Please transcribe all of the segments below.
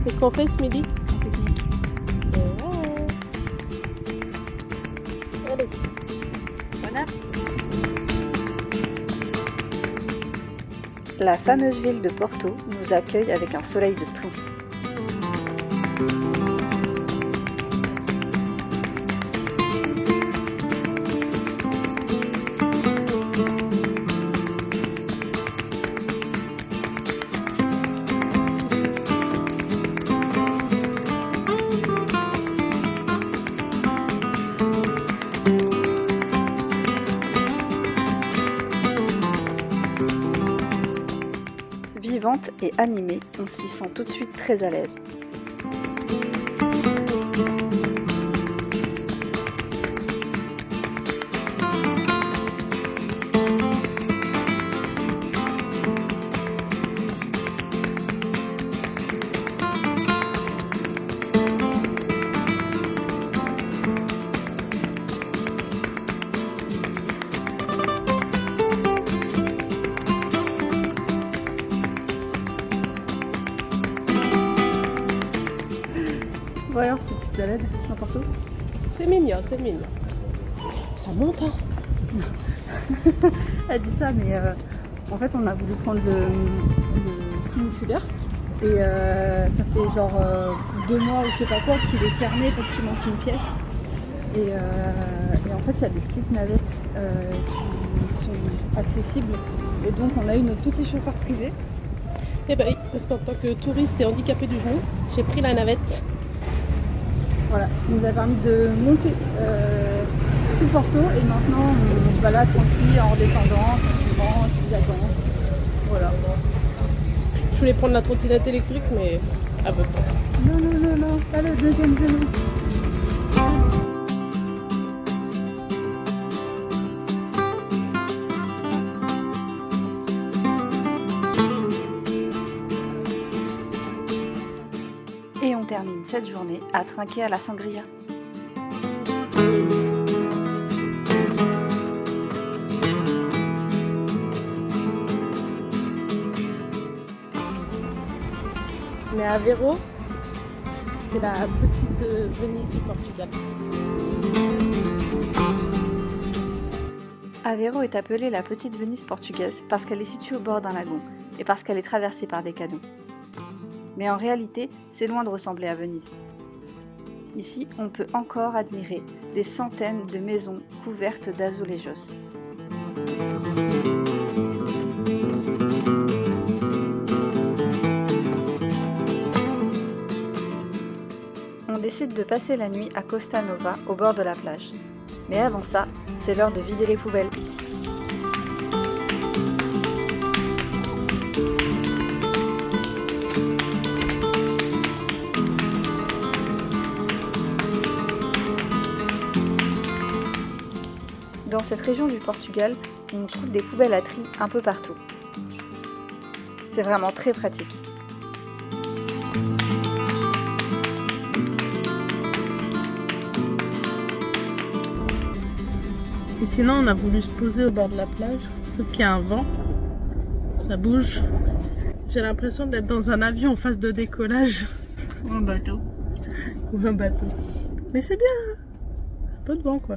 Qu'est-ce qu'on fait ce midi? Un pique-nique. Allez. Bon app. La fameuse ville de Porto nous accueille avec un soleil de plomb. Vivante et animée, on s'y sent tout de suite très à l'aise. Voilà, cette petite balade n'importe où. C'est mignon, c'est mignon. Ça monte, hein. Elle dit ça, mais en fait, on a voulu prendre le funiculaire. Et ça fait genre 2 mois ou je sais pas quoi qu'il est fermé parce qu'il manque une pièce. Et en fait, il y a des petites navettes qui sont accessibles. Et donc, on a eu notre petit chauffeur privé. Eh ben oui, parce qu'en tant que touriste et handicapé du genou, j'ai pris la navette. Voilà, ce qui nous a permis de monter tout Porto. Et maintenant, on se balade tranquille, en redescendant, tranquillement, en zigzagant. Voilà. Je voulais prendre la trottinette électrique, mais elle veut pas. Non, non, non, non, pas le deuxième genou. Et on termine cette journée à trinquer à la sangria. Mais Aveiro, c'est la petite Venise du Portugal. Aveiro est appelée la petite Venise portugaise parce qu'elle est située au bord d'un lagon et parce qu'elle est traversée par des canaux. Mais en réalité, c'est loin de ressembler à Venise. Ici, on peut encore admirer des centaines de maisons couvertes d'azulejos. On décide de passer la nuit à Costa Nova, au bord de la plage. Mais avant ça, c'est l'heure de vider les poubelles. Dans cette région du Portugal, on trouve des poubelles à tri un peu partout. C'est vraiment très pratique. Et sinon, on a voulu se poser au bord de la plage, sauf qu'il y a un vent, ça bouge. J'ai l'impression d'être dans un avion en phase de décollage. Ou un bateau. Ou un bateau. Mais c'est bien, hein. Un peu de vent, quoi.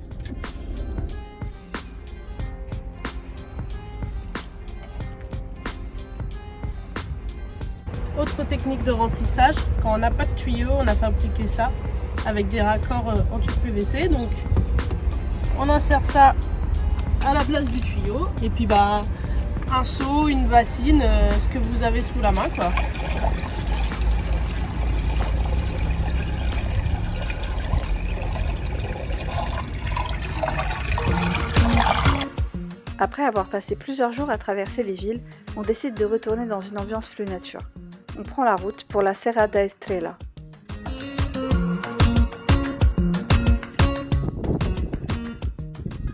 Autre technique de remplissage, quand on n'a pas de tuyau, on a fabriqué ça avec des raccords en tube PVC. Donc on insère ça à la place du tuyau et puis bah un seau, une bassine, ce que vous avez sous la main, quoi. Après avoir passé plusieurs jours à traverser les villes, on décide de retourner dans une ambiance plus nature. On prend la route pour la Serra da Estrela.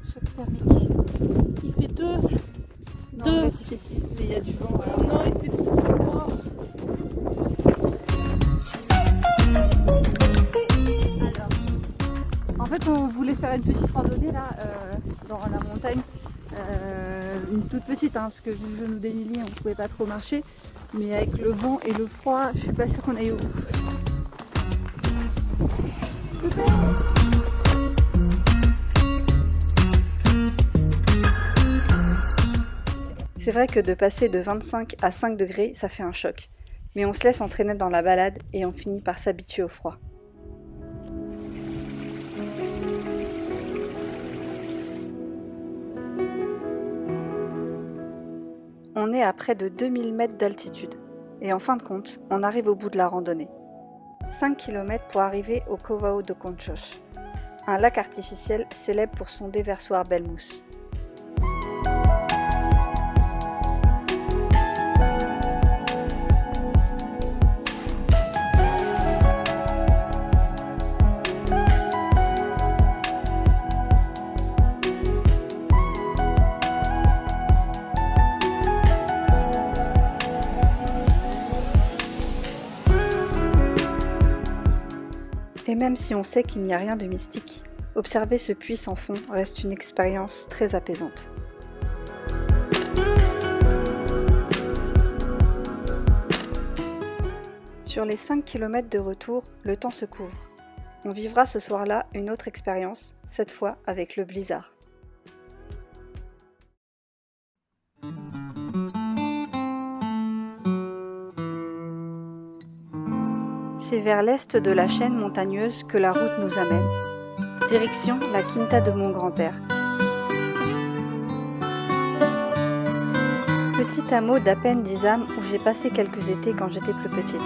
Choc thermique. Il fait 2. Non, en fait, il fait 6, mais il y a du vent. Non, il fait 3. Alors, en fait, on voulait faire une petite randonnée là, dans la montagne, une toute petite, parce que vu le genou d'Emilie, on pouvait pas trop marcher. Mais avec le vent et le froid, je suis pas sûre qu'on aille au bout. C'est vrai que de passer de 25 à 5 degrés, ça fait un choc. Mais on se laisse entraîner dans la balade et on finit par s'habituer au froid. On est à près de 2000 mètres d'altitude. Et en fin de compte, on arrive au bout de la randonnée. 5 km pour arriver au Covao do Conchos, un lac artificiel célèbre pour son déversoir Belmousse. Et même si on sait qu'il n'y a rien de mystique, observer ce puits sans fond reste une expérience très apaisante. Sur les 5 km de retour, le temps se couvre. On vivra ce soir-là une autre expérience, cette fois avec le blizzard. C'est vers l'est de la chaîne montagneuse que la route nous amène. Direction la Quinta de mon grand-père. Petit hameau d'à peine 10 âmes où j'ai passé quelques étés quand j'étais plus petite.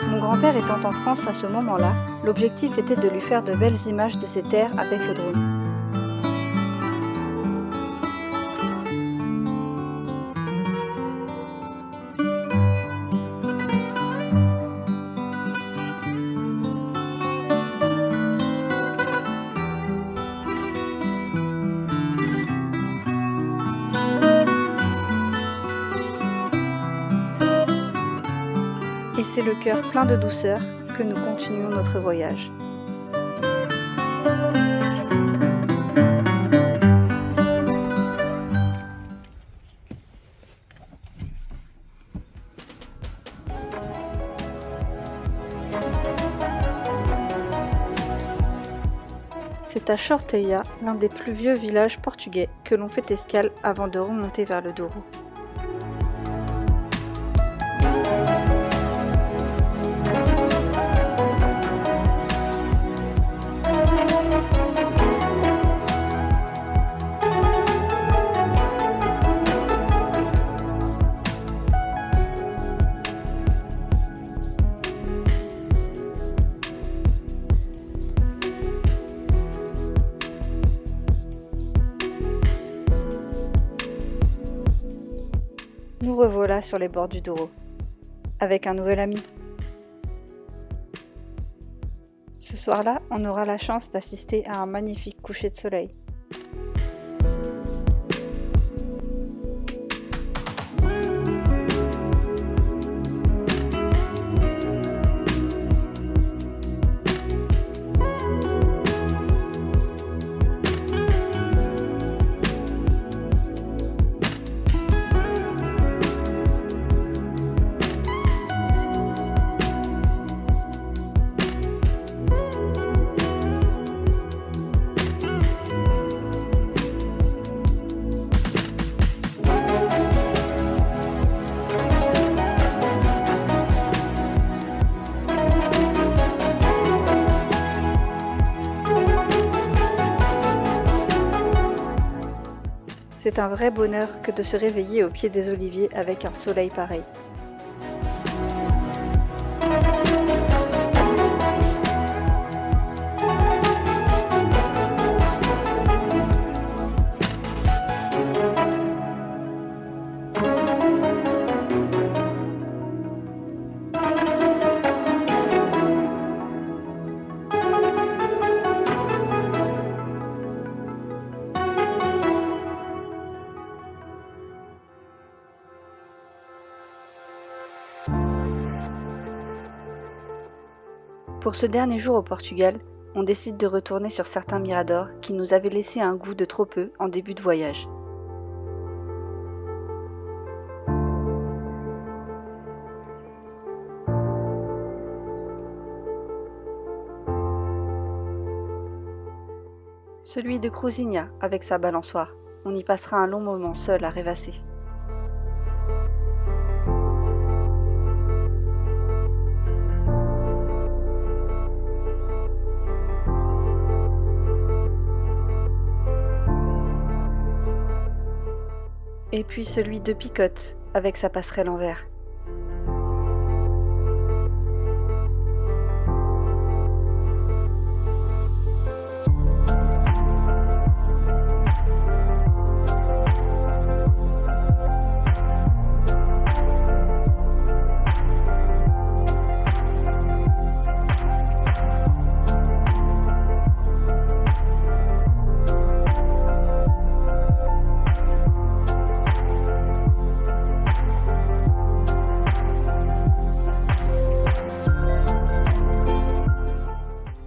Mon grand-père étant en France à ce moment-là, l'objectif était de lui faire de belles images de ses terres avec le drone. Et c'est le cœur plein de douceur que nous continuons notre voyage. C'est à Chorteia, l'un des plus vieux villages portugais, que l'on fait escale avant de remonter vers le Douro. Nous revoilà sur les bords du Douro, avec un nouvel ami. Ce soir-là, on aura la chance d'assister à un magnifique coucher de soleil. C'est un vrai bonheur que de se réveiller au pied des oliviers avec un soleil pareil. Pour ce dernier jour au Portugal, on décide de retourner sur certains miradors qui nous avaient laissé un goût de trop peu en début de voyage. Celui de Cruzinha avec sa balançoire. On y passera un long moment seul à rêvasser. Et puis celui de Picotte avec sa passerelle en verre.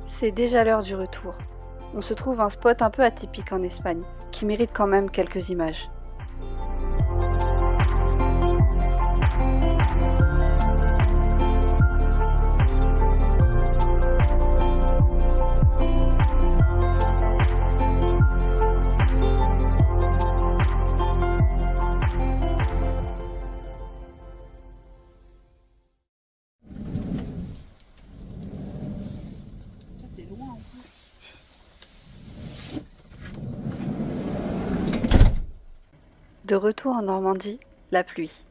C'est déjà l'heure du retour. On se trouve un spot un peu atypique en Espagne, qui mérite quand même quelques images. De retour en Normandie, la pluie.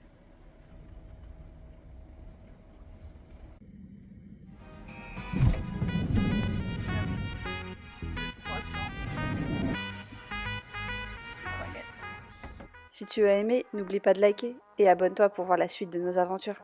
Si tu as aimé, n'oublie pas de liker et abonne-toi pour voir la suite de nos aventures.